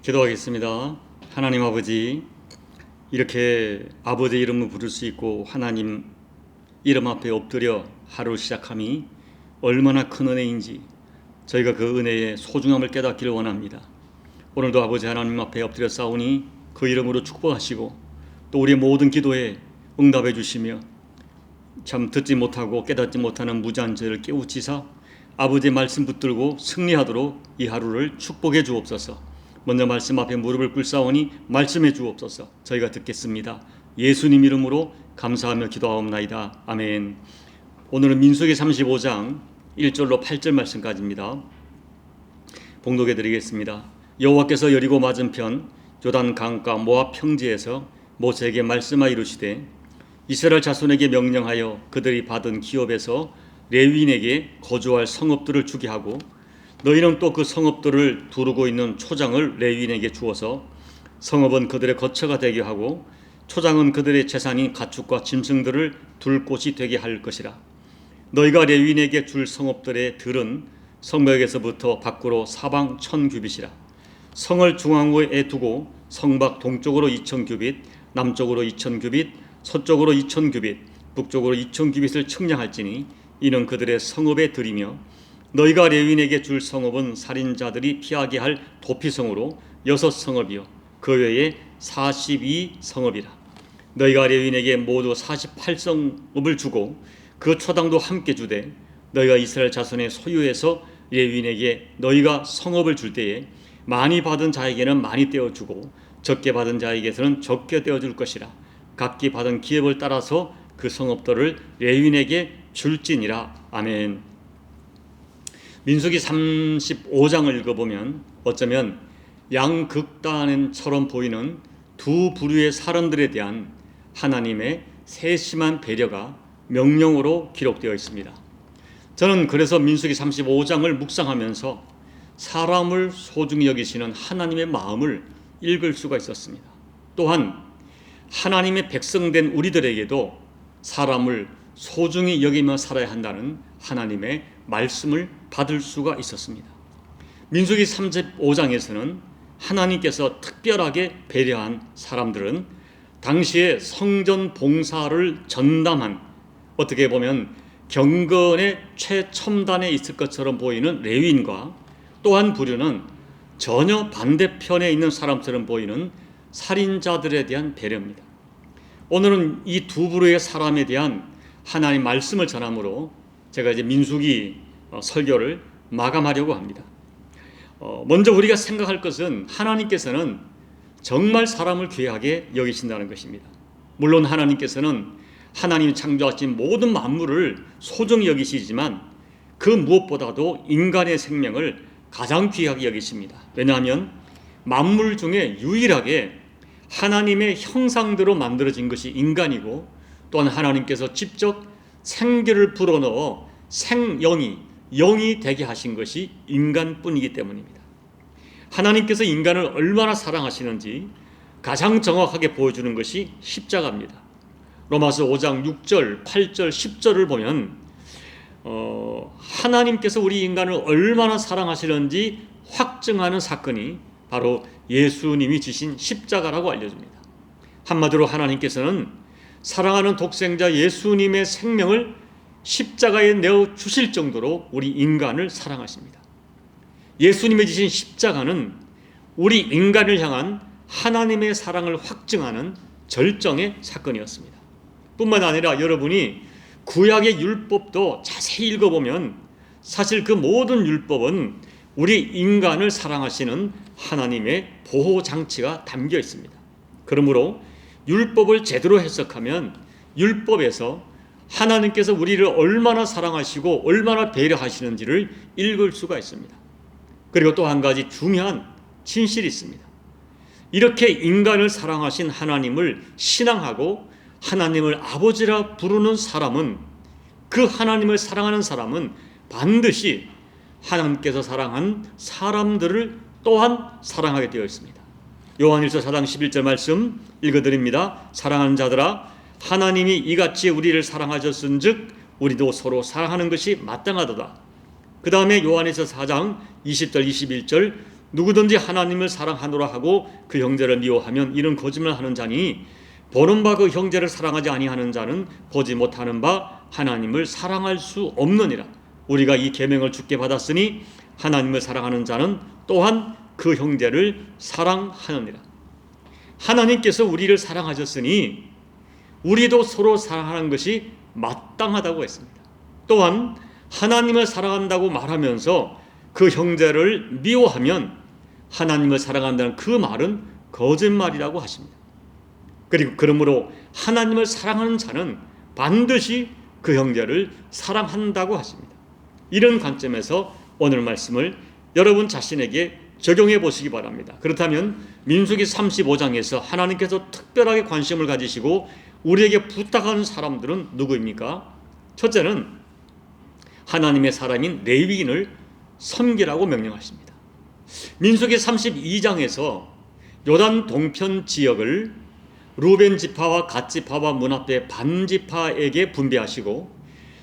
기도하겠습니다. 하나님 아버지, 이렇게 아버지 이름을 부를 수 있고 하나님 이름 앞에 엎드려 하루를 시작함이 얼마나 큰 은혜인지 저희가 그 은혜의 소중함을 깨닫기를 원합니다. 오늘도 아버지 하나님 앞에 엎드려 싸우니 그 이름으로 축복하시고 또 우리의 모든 기도에 응답해 주시며 참 듣지 못하고 깨닫지 못하는 무지한 죄를 깨우치사 아버지의 말씀 붙들고 승리하도록 이 하루를 축복해 주옵소서. 먼저 말씀 앞에 무릎을 꿇사오니 말씀해 주옵소서. 저희가 듣겠습니다. 예수님 이름으로 감사하며 기도하옵나이다. 아멘. 오늘은 민수기 35장 1절로 8절 말씀까지입니다. 봉독해 드리겠습니다. 여호와께서 여리고 맞은편 요단 강가 모압 평지에서 모세에게 말씀하여 이르시되 이스라엘 자손에게 명령하여 그들이 받은 기업에서 레위인에게 거주할 성읍들을 주게 하고 너희는 또 그 성읍들을 두르고 있는 초장을 레위인에게 주어서 성읍은 그들의 거처가 되게 하고 초장은 그들의 재산인 가축과 짐승들을 둘 곳이 되게 할 것이라. 너희가 레위인에게 줄 성읍들의 들은 성벽에서부터 밖으로 사방 1000규빗이라. 성을 중앙부에 두고 성밖 동쪽으로 2000규빗, 남쪽으로 2000규빗, 서쪽으로 2000규빗, 북쪽으로 2000규빗을 측량할지니 이는 그들의 성읍의 들이며 너희가 레위인에게 줄 성읍은 살인자들이 피하게 할 도피성으로 6성읍이요 그 외에 42성읍이라. 너희가 레위인에게 모두 48성읍을 주고 그 초당도 함께 주되 너희가 이스라엘 자손의 소유에서 레위인에게 너희가 성읍을 줄 때에 많이 받은 자에게는 많이 떼어주고 적게 받은 자에게서는 적게 떼어줄 것이라. 각기 받은 기업을 따라서 그 성읍들을 레위인에게 줄지니라. 아멘. 민수기 35장을 읽어보면 어쩌면 양극단처럼 보이는 두 부류의 사람들에 대한 하나님의 세심한 배려가 명령으로 기록되어 있습니다. 저는 그래서 민수기 35장을 묵상하면서 사람을 소중히 여기시는 하나님의 마음을 읽을 수가 있었습니다. 또한 하나님의 백성된 우리들에게도 사람을 소중히 여기며 살아야 한다는 하나님의 말씀을 받을 수가 있었습니다. 민수기 35장에서는 하나님께서 특별하게 배려한 사람들은 당시에 성전 봉사를 전담한, 어떻게 보면 경건의 최첨단에 있을 것처럼 보이는 레위인과 또 한 부류는 전혀 반대편에 있는 사람처럼 보이는 살인자들에 대한 배려입니다. 오늘은 이 두 부류의 사람에 대한 하나님 말씀을 전함으로 제가 이제 민수기 설교를 마감하려고 합니다. 먼저 우리가 생각할 것은 하나님께서는 정말 사람을 귀하게 여기신다는 것입니다. 물론 하나님께서는 하나님이 창조하신 모든 만물을 소중히 여기시지만 그 무엇보다도 인간의 생명을 가장 귀하게 여기십니다. 왜냐하면 만물 중에 유일하게 하나님의 형상대로 만들어진 것이 인간이고 또한 하나님께서 직접 생기를 불어넣어 영이 되게 하신 것이 인간뿐이기 때문입니다. 하나님께서 인간을 얼마나 사랑하시는지 가장 정확하게 보여주는 것이 십자가입니다. 로마서 5장 6절, 8절, 10절을 보면 하나님께서 우리 인간을 얼마나 사랑하시는지 확증하는 사건이 바로 예수님이 지신 십자가라고 알려줍니다. 한마디로 하나님께서는 사랑하는 독생자 예수님의 생명을 십자가에 내어 주실 정도로 우리 인간을 사랑하십니다. 예수님이 지신 십자가는 우리 인간을 향한 하나님의 사랑을 확증하는 절정의 사건이었습니다. 뿐만 아니라 여러분이 구약의 율법도 자세히 읽어보면 사실 그 모든 율법은 우리 인간을 사랑하시는 하나님의 보호장치가 담겨 있습니다. 그러므로 율법을 제대로 해석하면 율법에서 하나님께서 우리를 얼마나 사랑하시고 얼마나 배려하시는지를 읽을 수가 있습니다. 그리고 또 한 가지 중요한 진실이 있습니다. 이렇게 인간을 사랑하신 하나님을 신앙하고 하나님을 아버지라 부르는 사람은, 그 하나님을 사랑하는 사람은 반드시 하나님께서 사랑한 사람들을 또한 사랑하게 되어 있습니다. 요한일서 4장 11절 말씀 읽어드립니다. 사랑하는 자들아, 하나님이 이같이 우리를 사랑하셨은즉 우리도 서로 사랑하는 것이 마땅하도다. 그 다음에 요한일서 4장 20절 21절 누구든지 하나님을 사랑하노라 하고 그 형제를 미워하면 이런 거짓말을 하는 자니 보는 바 그 형제를 사랑하지 아니하는 자는 보지 못하는 바 하나님을 사랑할 수 없느니라. 우리가 이 계명을 주께 받았으니 하나님을 사랑하는 자는 또한 그 형제를 사랑하느니라. 하나님께서 우리를 사랑하셨으니 우리도 서로 사랑하는 것이 마땅하다고 했습니다. 또한 하나님을 사랑한다고 말하면서 그 형제를 미워하면 하나님을 사랑한다는 그 말은 거짓말이라고 하십니다. 그리고 그러므로 하나님을 사랑하는 자는 반드시 그 형제를 사랑한다고 하십니다. 이런 관점에서 오늘 말씀을 여러분 자신에게 적용해 보시기 바랍니다. 그렇다면 민수기 35장에서 하나님께서 특별하게 관심을 가지시고 우리에게 부탁하는 사람들은 누구입니까? 첫째는 하나님의 사람인 레위인을 섬기라고 명령하십니다. 민수기 32장에서 요단 동편 지역을 루벤 지파와 갓 지파와 문 앞에 반 지파에게 분배하시고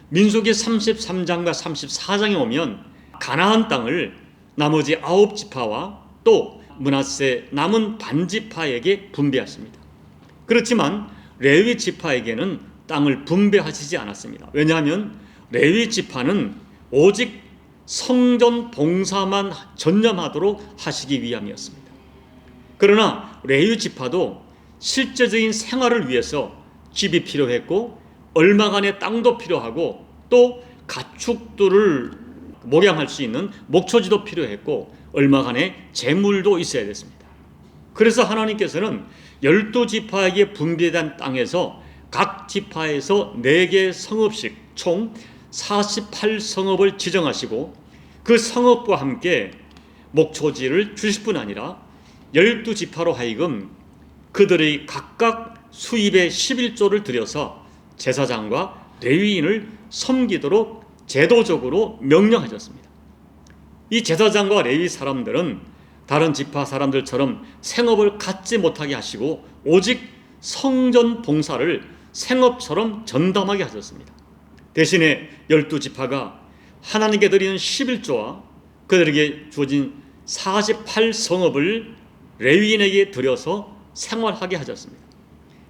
민수기 33장과 34장에 오면 가나안 땅을 나머지 9지파와 또 므낫세 남은 반 지파에게 분배하십니다. 그렇지만 레위 지파에게는 땅을 분배하시지 않았습니다. 왜냐하면 레위 지파는 오직 성전 봉사만 전념하도록 하시기 위함이었습니다. 그러나 레위 지파도 실제적인 생활을 위해서 집이 필요했고 얼마간의 땅도 필요하고 또 가축들을 목양할 수 있는 목초지도 필요했고 얼마간의 재물도 있어야 됐습니다. 그래서 하나님께서는 12지파에게 분배된 땅에서 각 지파에서 4개 성읍씩 총 48성읍을 지정하시고 그 성읍과 함께 목초지를 주실 뿐 아니라 12지파로 하여금 그들의 각각 수입의 11조를 들여서 제사장과 레위인을 섬기도록 제도적으로 명령하셨습니다. 이 제사장과 레위 사람들은 다른 지파 사람들처럼 생업을 갖지 못하게 하시고 오직 성전 봉사를 생업처럼 전담하게 하셨습니다. 대신에 12지파가 하나님께 드리는 11조와 그들에게 주어진 48성읍을 레위인에게 드려서 생활하게 하셨습니다.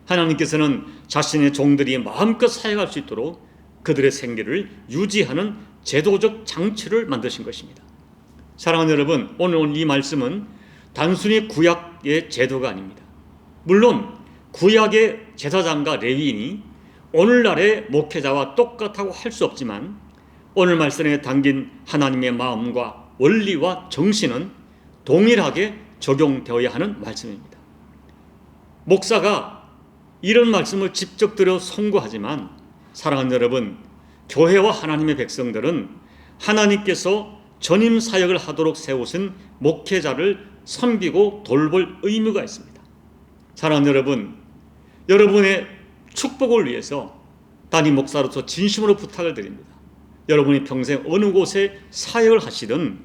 하나님께서는 자신의 종들이 마음껏 사용할 수 있도록 그들의 생계를 유지하는 제도적 장치를 만드신 것입니다. 사랑하는 여러분, 오늘 이 말씀은 단순히 구약의 제도가 아닙니다. 물론 구약의 제사장과 레위인이 오늘날의 목회자와 똑같다고 할 수 없지만 오늘 말씀에 담긴 하나님의 마음과 원리와 정신은 동일하게 적용되어야 하는 말씀입니다. 목사가 이런 말씀을 직접 들어 송구하지만 사랑하는 여러분, 교회와 하나님의 백성들은 하나님께서 전임 사역을 하도록 세우신 목회자를 섬기고 돌볼 의무가 있습니다. 사랑하는 여러분, 여러분의 축복을 위해서 담임 목사로서 진심으로 부탁을 드립니다. 여러분이 평생 어느 곳에 사역을 하시든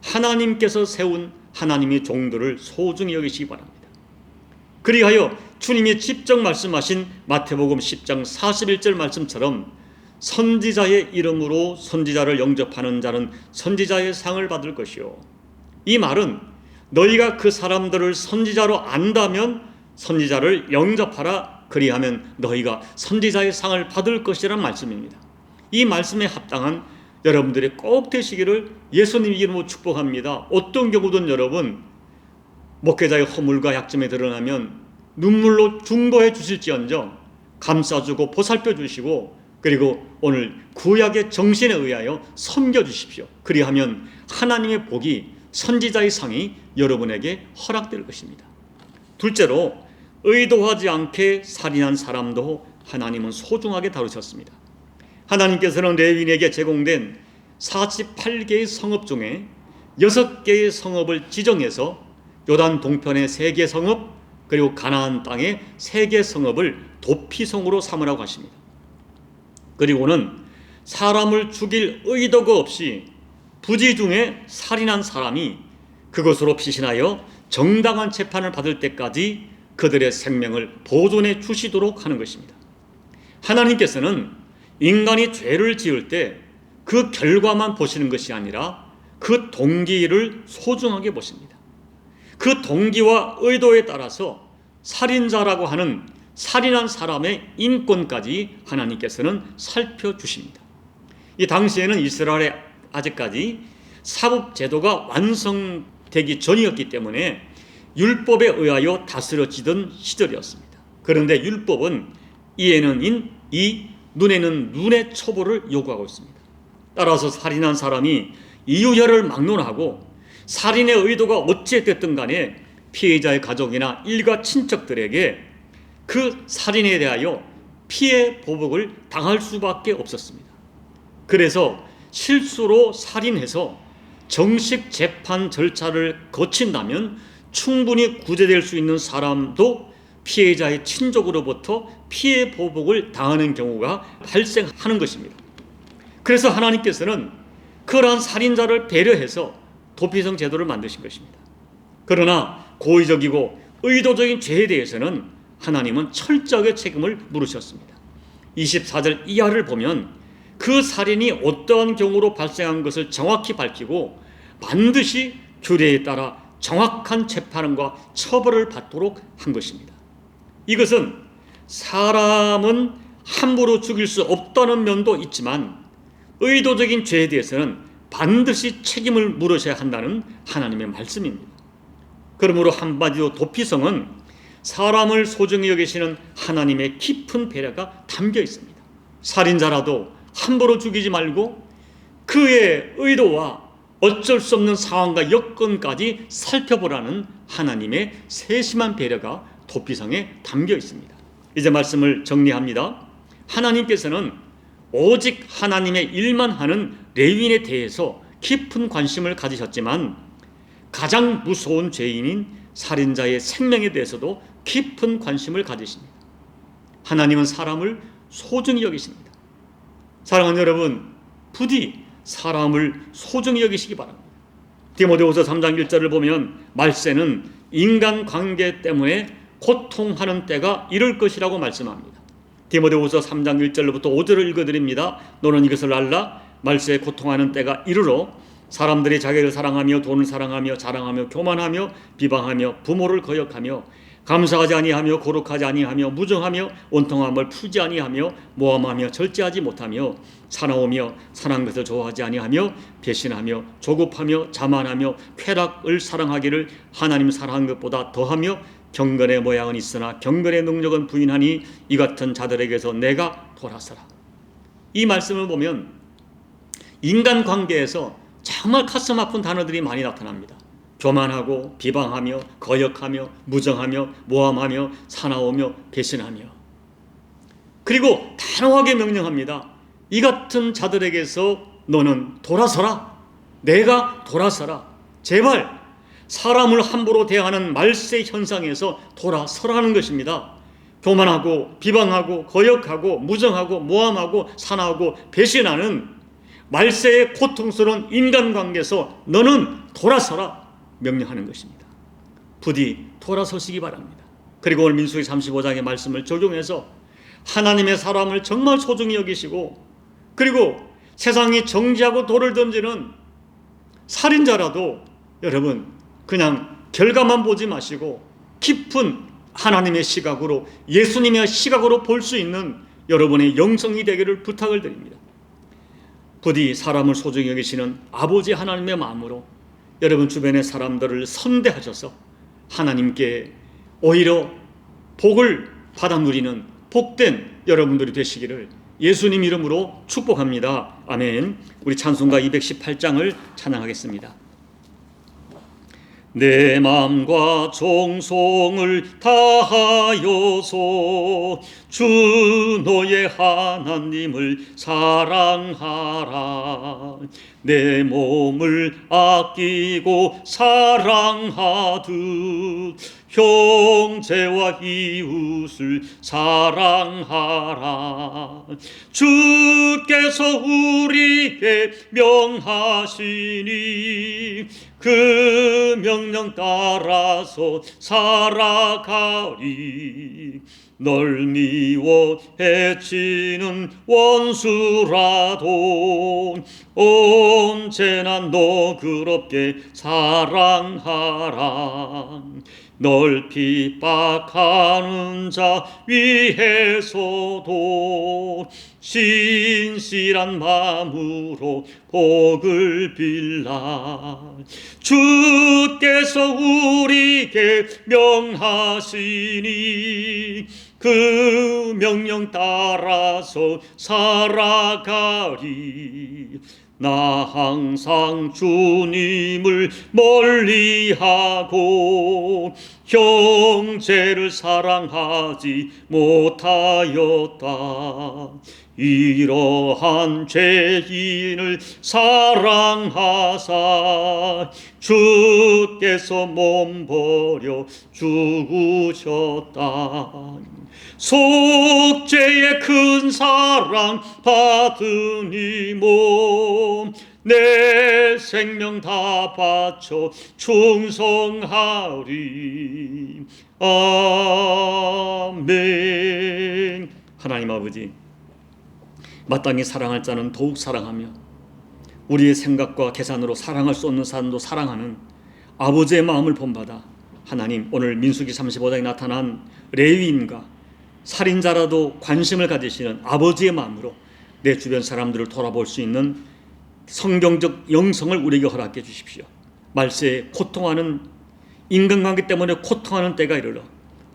하나님께서 세운 하나님의 종들을 소중히 여기시기 바랍니다. 그리하여 주님이 직접 말씀하신 마태복음 10장 41절 말씀처럼 선지자의 이름으로 선지자를 영접하는 자는 선지자의 상을 받을 것이요. 이 말은 너희가 그 사람들을 선지자로 안다면 선지자를 영접하라. 그리하면 너희가 선지자의 상을 받을 것이라는 말씀입니다. 이 말씀에 합당한 여러분들이 꼭 되시기를 예수님 이름으로 축복합니다. 어떤 경우든 여러분 목회자의 허물과 약점에 드러나면 눈물로 중보해 주실지언정 감싸주고 보살펴 주시고 그리고 오늘 구약의 정신에 의하여 섬겨 주십시오. 그리하면 하나님의 복이 선지자의 상이 여러분에게 허락될 것입니다. 둘째로 의도하지 않게 살인한 사람도 하나님은 소중하게 다루셨습니다. 하나님께서는 레위인에게 제공된 48개의 성읍 중에 6개의 성읍을 지정해서 요단 동편의 3개 성읍 그리고 가나안 땅의 3개 성읍을 도피성으로 삼으라고 하십니다. 그리고는 사람을 죽일 의도가 없이 부지 중에 살인한 사람이 그것으로 피신하여 정당한 재판을 받을 때까지 그들의 생명을 보존해 주시도록 하는 것입니다. 하나님께서는 인간이 죄를 지을 때 그 결과만 보시는 것이 아니라 그 동기를 소중하게 보십니다. 그 동기와 의도에 따라서 살인자라고 하는 살인한 사람의 인권까지 하나님께서는 살펴주십니다. 이 당시에는 이스라엘에 아직까지 사법제도가 완성되기 전이었기 때문에 율법에 의하여 다스려지던 시절이었습니다. 그런데 율법은 이에는 인, 이, 눈에는 눈의 처벌을 요구하고 있습니다. 따라서 살인한 사람이 이유혈을 막론하고 살인의 의도가 어찌됐든 간에 피해자의 가족이나 일가 친척들에게 그 살인에 대하여 피해 보복을 당할 수밖에 없었습니다. 그래서 실수로 살인해서 정식 재판 절차를 거친다면 충분히 구제될 수 있는 사람도 피해자의 친족으로부터 피해 보복을 당하는 경우가 발생하는 것입니다. 그래서 하나님께서는 그러한 살인자를 배려해서 도피성 제도를 만드신 것입니다. 그러나 고의적이고 의도적인 죄에 대해서는 하나님은 철저하게 책임을 물으셨습니다. 24절 이하를 보면 그 살인이 어떠한 경우로 발생한 것을 정확히 밝히고 반드시 규례에 따라 정확한 재판과 처벌을 받도록 한 것입니다. 이것은 사람은 함부로 죽일 수 없다는 면도 있지만 의도적인 죄에 대해서는 반드시 책임을 물으셔야 한다는 하나님의 말씀입니다. 그러므로 한마디로 도피성은 사람을 소중히 여기시는 하나님의 깊은 배려가 담겨 있습니다. 살인자라도 함부로 죽이지 말고 그의 의도와 어쩔 수 없는 상황과 여건까지 살펴보라는 하나님의 세심한 배려가 도피성에 담겨 있습니다. 이제 말씀을 정리합니다. 하나님께서는 오직 하나님의 일만 하는 레위인에 대해서 깊은 관심을 가지셨지만 가장 무서운 죄인인 살인자의 생명에 대해서도 깊은 관심을 가지십니다. 하나님은 사람을 소중히 여기십니다. 사랑하는 여러분, 부디 사람을 소중히 여기시기 바랍니다. 디모데후서 3장 1절을 보면 말세는 인간관계 때문에 고통하는 때가 이를 것이라고 말씀합니다. 디모데후서 3장 1절부터 5절을 읽어드립니다. 너는 이것을 알라. 말세에 고통하는 때가 이르러 사람들이 자기를 사랑하며 돈을 사랑하며 자랑하며 교만하며 비방하며 부모를 거역하며 감사하지 아니하며 거룩하지 아니하며 무정하며 원통함을 풀지 아니하며 모함하며 절제하지 못하며 사나우며 선한 것을 좋아하지 아니하며 배신하며 조급하며 자만하며 쾌락을 사랑하기를 하나님 사랑하는 것보다 더하며 경건의 모양은 있으나 경건의 능력은 부인하니 이 같은 자들에게서 내가 돌아서라. 이 말씀을 보면 인간관계에서 정말 가슴 아픈 단어들이 많이 나타납니다. 교만하고 비방하며 거역하며 무정하며 모함하며 사나우며 배신하며, 그리고 단호하게 명령합니다. 이 같은 자들에게서 너는 돌아서라. 내가 돌아서라. 제발 사람을 함부로 대하는 말세 현상에서 돌아서라는 것입니다. 교만하고 비방하고 거역하고 무정하고 모함하고 사나우고 배신하는 말세의 고통스러운 인간관계에서 너는 돌아서라 명령하는 것입니다. 부디 돌아서시기 바랍니다. 그리고 오늘 민수기 35장의 말씀을 적용해서 하나님의 사람을 정말 소중히 여기시고, 그리고 세상이 정죄하고 돌을 던지는 살인자라도 여러분 그냥 결과만 보지 마시고 깊은 하나님의 시각으로, 예수님의 시각으로 볼 수 있는 여러분의 영성이 되기를 부탁을 드립니다. 부디 사람을 소중히 여기시는 아버지 하나님의 마음으로 여러분 주변의 사람들을 선대하셔서 하나님께 오히려 복을 받아 누리는 복된 여러분들이 되시기를 예수님 이름으로 축복합니다. 아멘. 우리 찬송가 218장을 찬양하겠습니다. 내 마음과 정성을 다하여서 주 너의 하나님을 사랑하라. 내 몸을 아끼고 사랑하듯 형제와 이웃을 사랑하라. 주께서 우리에게 명하시니 그 명령 따라서 살아가리. 널 미워 해치는 원수라도 언제나 너그럽게 사랑하라. 널 핍박하는 자 위해서도 신실한 마음으로 복을 빌라. 주께서 우리에게 명하시니 그 명령 따라서 살아가리. 나 항상 주님을 멀리하고 형제를 사랑하지 못하였다. 이러한 죄인을 사랑하사 주께서 몸버려 죽으셨다. 속죄의 큰 사랑 받으니 몸 내 생명 다 바쳐 충성하리. 아멘. 하나님 아버지, 마땅히 사랑할 자는 더욱 사랑하며 우리의 생각과 계산으로 사랑할 수 없는 사람도 사랑하는 아버지의 마음을 본받아 하나님, 오늘 민수기 35장에 나타난 레위인과 살인자라도 관심을 가지시는 아버지의 마음으로 내 주변 사람들을 돌아볼 수 있는 성경적 영성을 우리에게 허락해 주십시오. 말세에 고통하는, 인간관계 때문에 고통하는 때가 이르러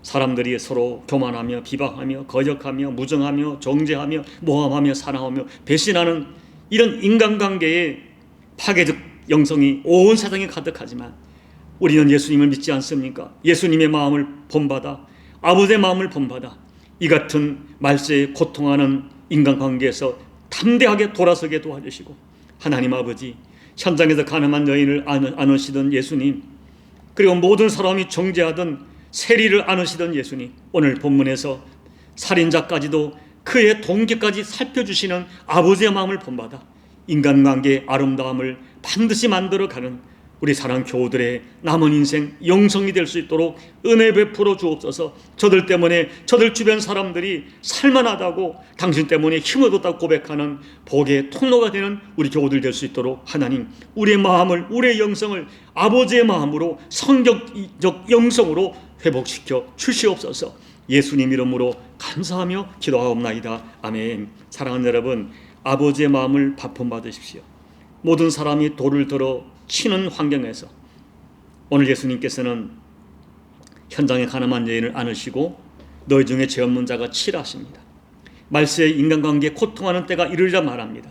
사람들이 서로 교만하며 비방하며 거역하며 무정하며 정죄하며 모함하며 사랑하며 배신하는 이런 인간관계의 파괴적 영성이 온 세상에 가득하지만 우리는 예수님을 믿지 않습니까? 예수님의 마음을 본받아, 아버지의 마음을 본받아 이 같은 말세에 고통하는 인간관계에서 담대하게 돌아서게 도와주시고, 하나님 아버지, 현장에서 가늠한 여인을 안으시던 예수님, 그리고 모든 사람이 정죄하던 세리를 안으시던 예수님, 오늘 본문에서 살인자까지도 그의 동기까지 살펴주시는 아버지의 마음을 본받아 인간관계의 아름다움을 반드시 만들어가는 우리 사랑 교우들의 남은 인생 영성이 될 수 있도록 은혜 베풀어 주옵소서. 저들 때문에 저들 주변 사람들이 살만하다고, 당신 때문에 힘을 얻었다고 고백하는 복의 통로가 되는 우리 교우들 될 수 있도록 하나님, 우리의 마음을, 우리의 영성을 아버지의 마음으로, 성경적 영성으로 회복시켜 주시옵소서. 예수님 이름으로 감사하며 기도하옵나이다. 아멘. 사랑하는 여러분, 아버지의 마음을 받으십시오. 모든 사람이 돌을 들어 치는 환경에서 오늘 예수님께서는 현장에 가늠한 여인을 안으시고 너희 중에 죄 없는 자가 치라 하십니다. 말세에 인간관계에 고통하는 때가 이르리라 말합니다.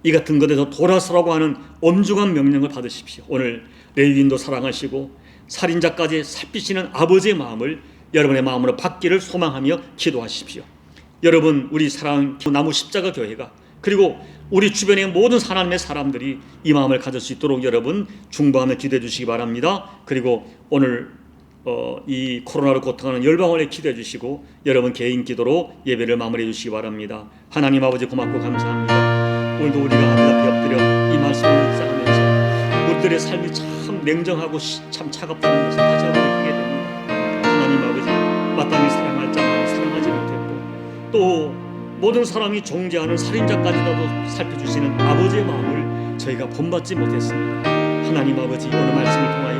이 같은 것에서 돌아서라고 하는 엄중한 명령을 받으십시오. 오늘 레위인도 사랑하시고 살인자까지 살피시는 아버지의 마음을 여러분의 마음으로 받기를 소망하며 기도하십시오. 여러분, 우리 사랑 나무 십자가 교회가, 그리고 우리 주변의 모든 하나님의 사람들이 이 마음을 가질 수 있도록 여러분 중보하며 기도해 주시기 바랍니다. 그리고 오늘 이 코로나로 고통하는 열방원에 기도해 주시고 여러분 개인 기도로 예배를 마무리해 주시기 바랍니다. 하나님 아버지, 고맙고 감사합니다. 오늘도 우리가 하늘 앞에 엎드려 이 말씀을 묵상하면서 우리들의 삶이 참 냉정하고 참 차갑다는 것을 다시 한번 느끼게 됩니다. 하나님 아버지, 마땅히 사랑할 자만 사랑하지 못했고 또 모든 사람이 정죄하는 살인자까지도 살펴주시는 아버지의 마음을 저희가 본받지 못했습니다. 하나님 아버지, 오늘 말씀을 통하여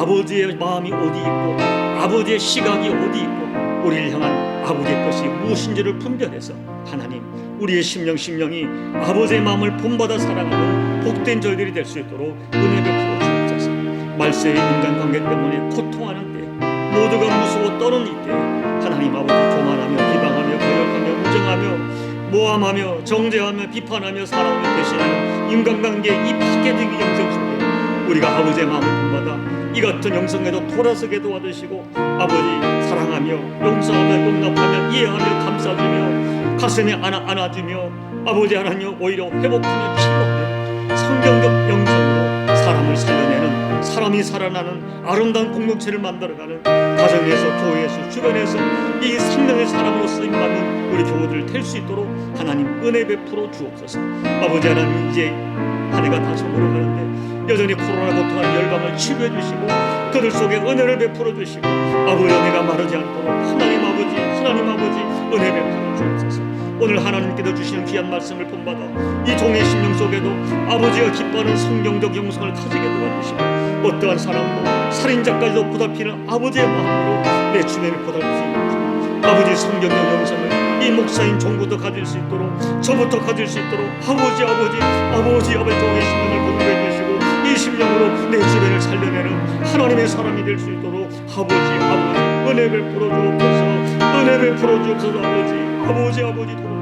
아버지의 마음이 어디 있고 아버지의 시각이 어디 있고 우리를 향한 아버지의 것이 무엇인지를 분별해서 하나님, 우리의 심령이 아버지의 마음을 본받아 사랑하는 복된 저희들이 될 수 있도록 은혜 베풀어 주옵소서. 말세의 인간관계 때문에 고통하는 때, 모두가 무서워 떠는 이때 하나님 아버지, 교만하며 비방하며 거역하며 무정하며 모함하며 정죄하며 비판하며 사랑하며 배신하는 인간관계의 이 파괴적인 영성 속에 우리가 아버지의 마음을 본받아 이 같은 영성에도 돌아서게 도와주시고 아버지, 사랑하며 용서하며 용납하며 이해하며 감싸주며 가슴에 안아주며 아버지 하나님, 오히려 회복하며 치료하는 성경적 영성으로 사람을 살려내는, 사람이 살아나는 아름다운 공동체를 만들어가는 가정에서, 교회에서, 주변에서 이 생명의 사람으로 쓰임받는 우리 교우들 될 수 있도록 하나님 은혜 베풀어 주옵소서. 아버지 하나님, 이제 한 해가 다 저물어 가는데 여전히 코로나 고통하는 열방을 치료해 주시고 그들 속에 은혜를 베풀어 주시고 아버지 은혜가 마르지 않도록 하나님 아버지 은혜 베풀어 주옵소서. 오늘 하나님께서 주시는 귀한 말씀을 본받아 이 종의 심령 속에도 아버지가 기뻐하는 성경적 영성을 가지게 도와주시고 어떠한 사람도 살인자까지도 보살피는 아버지의 마음으로 내 주변을 보살필 수 있도록 아버지 성경적 영성을 이 목사인 종부터 가질 수 있도록 저부터 가질 수 있도록 아버지 종의 심령을 공부해 주시고 이 심령으로 내 주변을 살려내는 하나님의 사람이 될 수 있도록 아버지 은혜 베풀어 주옵소서. 은혜 베풀어 주옵소서. 아버지 도와주옵소서.